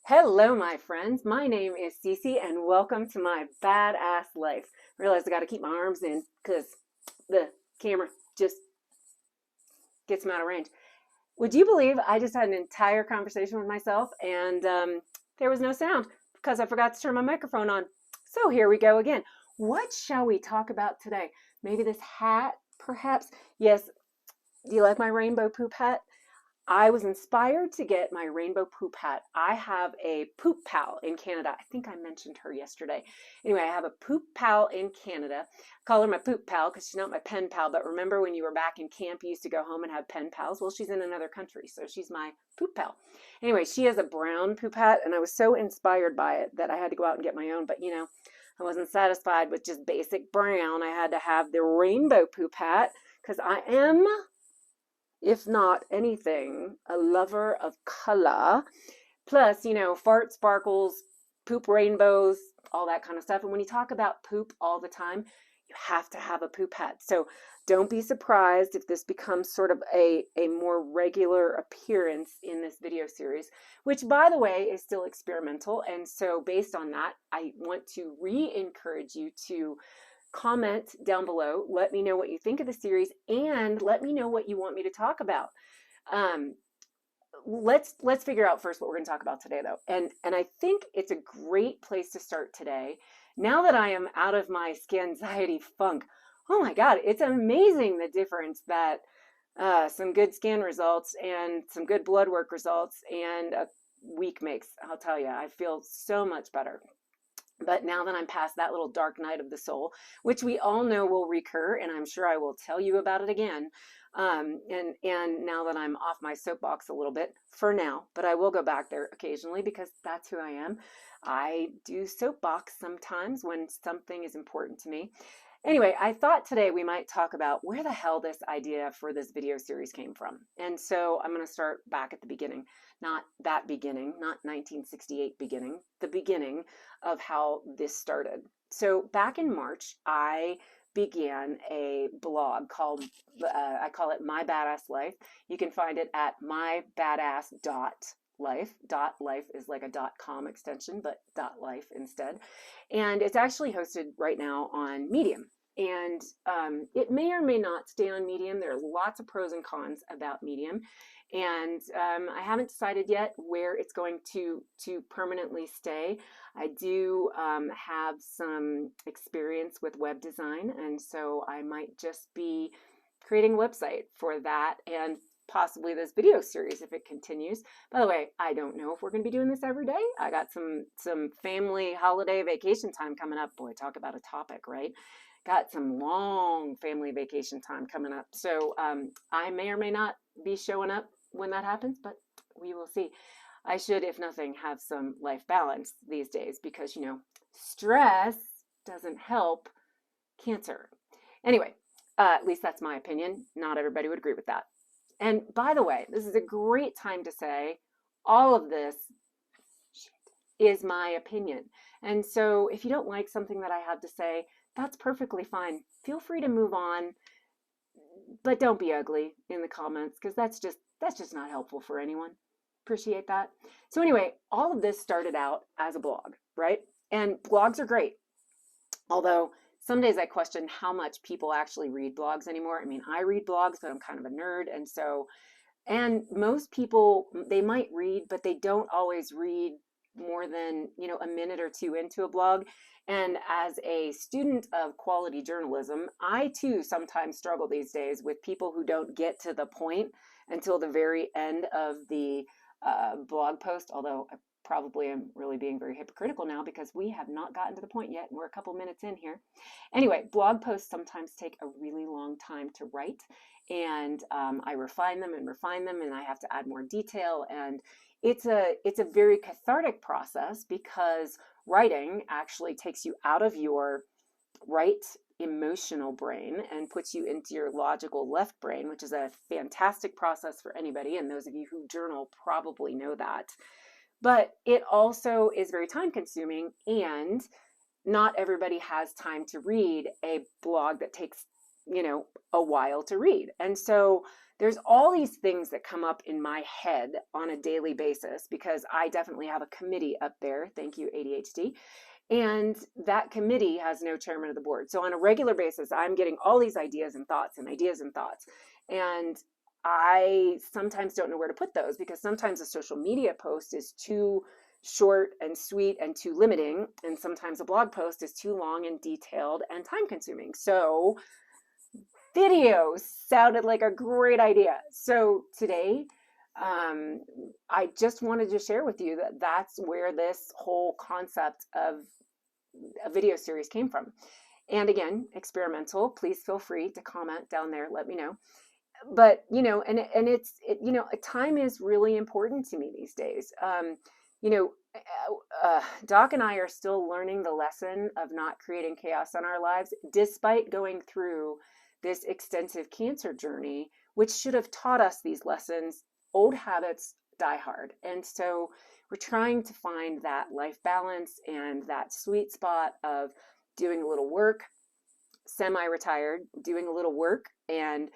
Hello, my friends. My name is Cece, and welcome to my badass life. I realize I got to keep my arms in because the camera just gets them out of range. Would you believe I just had an entire conversation with myself and there was no sound because I forgot to turn my microphone on? So here we go again. What shall we talk about today? Maybe this hat, perhaps? Yes. Do you like my rainbow poop hat? I was inspired to get my rainbow poop hat. I have a poop pal in Canada. I think I mentioned her yesterday. Anyway, I have a poop pal in Canada. I call her my poop pal because she's not my pen pal. But remember when you were back in camp, you used to go home and have pen pals? Well, she's in another country, so she's my poop pal. Anyway, she has a brown poop hat, and I was so inspired by it that I had to go out and get my own. But I wasn't satisfied with just basic brown. I had to have the rainbow poop hat because I am, if not anything, a lover of color. Plus, fart sparkles, poop rainbows, all that kind of stuff. And when you talk about poop all the time, you have to have a poop hat. So don't be surprised if this becomes sort of a more regular appearance in this video series, which, by the way, is still experimental. And so based on that, I want to re-encourage you to comment down below. Let me know what you think of the series and let me know what you want me to talk about. Let's figure out first what we're going to talk about today, though. And I think it's a great place to start today. Now that I am out of my skin-anxiety funk, oh my God, it's amazing the difference that some good skin results and some good blood work results and a week makes. I'll tell you, I feel so much better. But now that I'm past that little dark night of the soul, which we all know will recur, and I'm sure I will tell you about it again. And now that I'm off my soapbox a little bit for now, but I will go back there occasionally because that's who I am. I do soapbox sometimes when something is important to me. Anyway, I thought today we might talk about where the hell this idea for this video series came from. And so I'm going to start back at the beginning. Not that beginning, not 1968 beginning, the beginning of how this started. So back in March, I began a blog called, I call it My BadASS Life. You can find it at mybadass.life. .life is like a .com extension, but .life instead. And it's actually hosted right now on Medium. And it may or may not stay on Medium. There are lots of pros and cons about Medium. And I haven't decided yet where it's going to permanently stay. I do have some experience with web design, and so I might just be creating a website for that and possibly this video series if it continues. By the way, I don't know if we're going to be doing this every day. I got some family holiday vacation time coming up. Boy, talk about a topic, right? Got some long family vacation time coming up. So I may or may not be showing up when that happens, but we will see. I should, if nothing, have some life balance these days because, stress doesn't help cancer. Anyway, at least that's my opinion. Not everybody would agree with that. And by the way, this is a great time to say all of this is my opinion. And so if you don't like something that I have to say, that's perfectly fine. Feel free to move on, but don't be ugly in the comments because that's just not helpful for anyone. Appreciate that. So anyway, all of this started out as a blog, right? And blogs are great. Although some days I question how much people actually read blogs anymore. I mean, I read blogs, but I'm kind of a nerd. And most people, they might read, but they don't always read more than, a minute or two into a blog. And as a student of quality journalism, I too sometimes struggle these days with people who don't get to the point until the very end of the blog post, although I probably am really being very hypocritical now because we have not gotten to the point yet and we're a couple minutes in here. Anyway, blog posts sometimes take a really long time to write, and I refine them and I have to add more detail, and it's a very cathartic process because writing actually takes you out of your right emotional brain and puts you into your logical left brain, which is a fantastic process for anybody, and those of you who journal probably know that. But it also is very time consuming, and not everybody has time to read a blog that takes, a while to read. And so there's all these things that come up in my head on a daily basis because I definitely have a committee up there. Thank you, ADHD. And that committee has no chairman of the board. So on a regular basis, I'm getting all these ideas and thoughts and ideas and thoughts. And I sometimes don't know where to put those because sometimes a social media post is too short and sweet and too limiting. And sometimes a blog post is too long and detailed and time consuming. So videos sounded like a great idea. So today, I just wanted to share with you that that's where this whole concept of a video series came from. And again, experimental. Please feel free to comment down there. Let me know. But time is really important to me these days. Doc and I are still learning the lesson of not creating chaos in our lives, despite going through this extensive cancer journey, which should have taught us these lessons. Old habits die hard. And so we're trying to find that life balance and that sweet spot of doing a little work, semi-retired, doing a little work and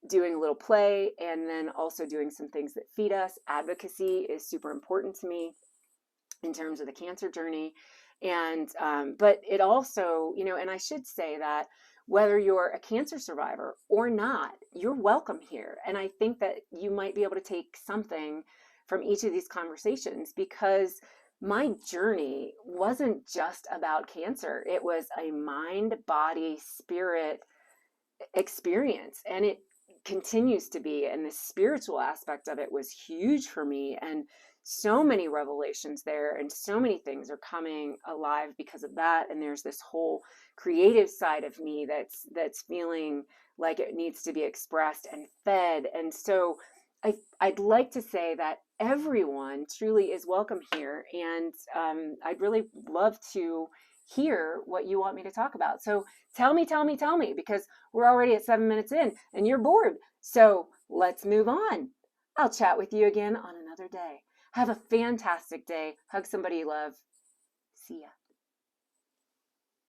doing a little play, and then also doing some things that feed us. Advocacy is super important to me in terms of the cancer journey. And, but it also, and I should say that whether you're a cancer survivor or not, you're welcome here. And I think that you might be able to take something from each of these conversations because my journey wasn't just about cancer. It was a mind, body, spirit experience. And it continues to be. And the spiritual aspect of it was huge for me. And so many revelations there and so many things are coming alive because of that. And there's this whole creative side of me that's feeling like it needs to be expressed and fed. And so I'd like to say that everyone truly is welcome here. And I'd really love to hear what you want me to talk about. So tell me, because we're already at 7 minutes in and you're bored. So let's move on. I'll chat with you again on another day. Have a fantastic day. Hug somebody you love. See ya.